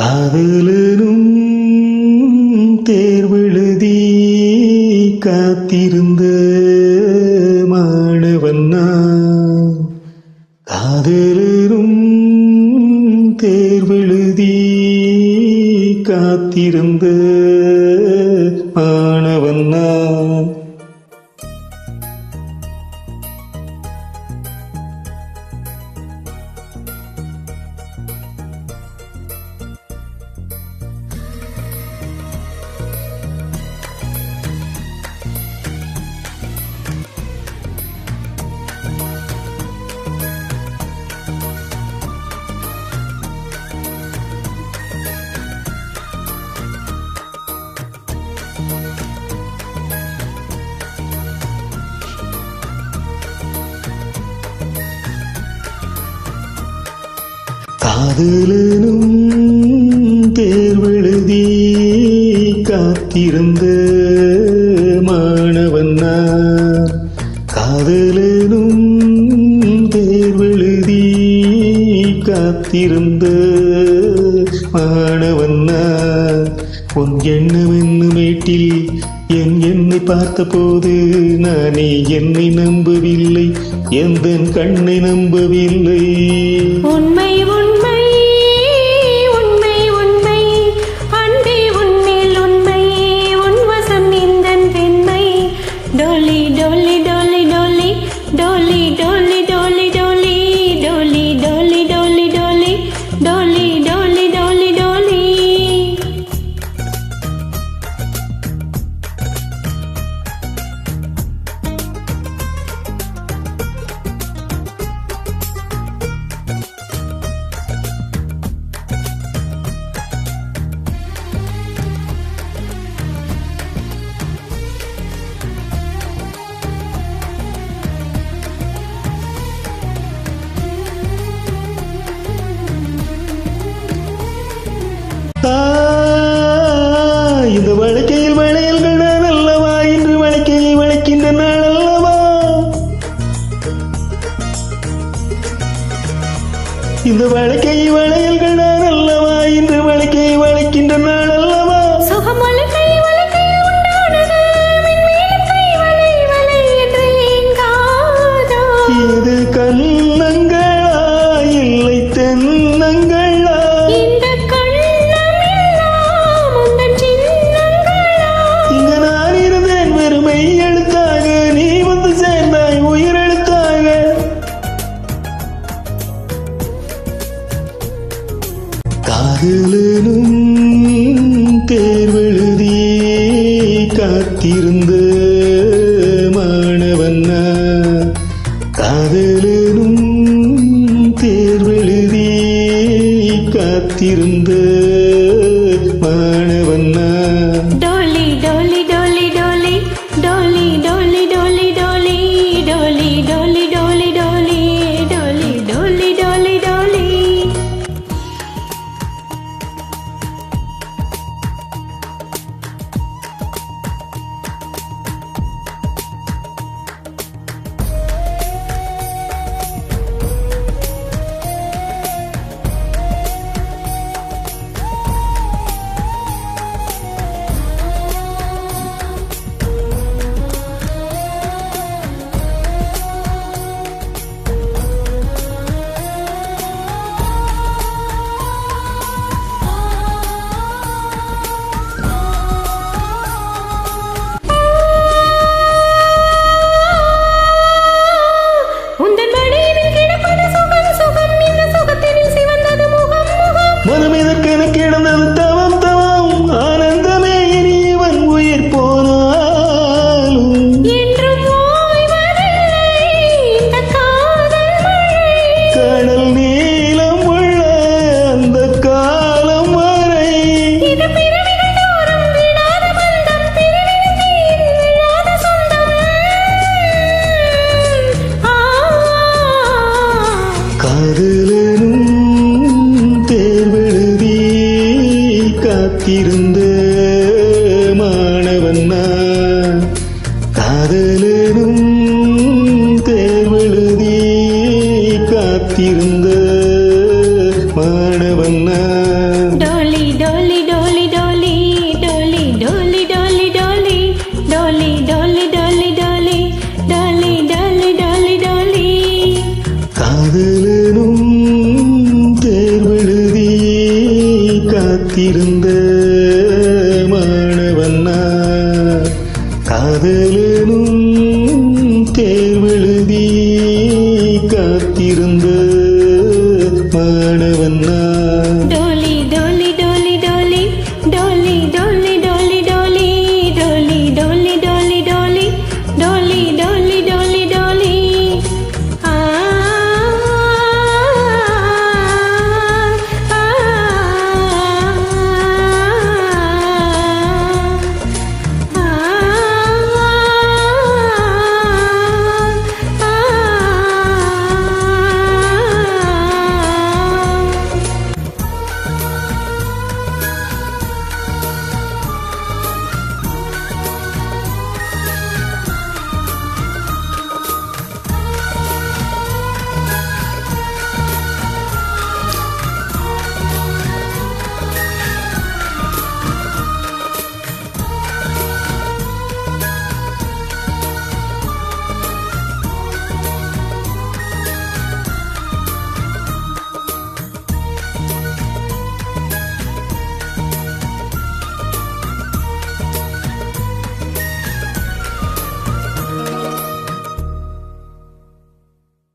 காதலனும் தேர்வெழுதி காத்திருந்த மாணவன் நான். காதலனும் தேர்வெழுதி காத்திருந்த மாணவன் நான். காதலனும் தேர்வெழுதி காத்திருந்த மாணவன் நான். காதலனும் தேர்வெழுதி காத்திருந்த மாணவன் நான். உன் எண்ணம் என்னும் மேட்டில் என்னை பார்த்த போது நானே என்னை நம்பவில்லை, எந்த கண்ணை நம்பவில்லை. உண்மை உண்மை உண்மை உண்மை அன்பே உன்னில் உண்மை, உன் வசம் இந்தன் பெண்மை. டோலி டோலி டோலி டோலி டோலி டோலி டோலி டோலி டோலி டோலி டோலி டோலி டோலி டோலி டோலி டோலி. இந்த வழக்கையில் வளையல்கள் நான் அல்லவா, இன்று வழக்கையை வளைக்கின்ற நாள் அல்லவா. இந்த வழக்கையை வளையல்கள் நான் அல்லவா, இன்று வழக்கையை வளைக்கின்ற நாள் அல்லவா. இது கண்ணங்களா இல்லை தென்னங்களா, இங்க நான் இருந்தேன் வெறுமை எழுத்தாக, நீ வந்து சேர்ந்தாய் உயிர் எழுத்தாக. காதலனும் தேர்வெழுதி காத்திருந்த மாணவன் நான். காதலனும் தேர்வெழுதி காத்திருந்த மாணவன் நான். டோலி டோலி டோலி டோலி டோலி டோலி டோலி டோலி டோலி டோலி டோலி டோலி டோலி டோலி டோலி டோலி. மனம் எதற்கென கிடந்தது தவம் தவம், ஆனந்தமே இனியவன் உயிர் போனாலும் கடல் நீளம் உள்ள அந்த காலம் வரை. காதலனும் தேர்வெழுதி காத்திருந்த மாணவன் நான். காதலனும் தேர்வெழுதி காத்திருந்த மாணவன் நான். டோலி காதலனும் தேர்வெழுதி காத்திருந்த மாணவன்னா காதலனும் தேர்வெழுதி காத்திருந்த மாணவன்னா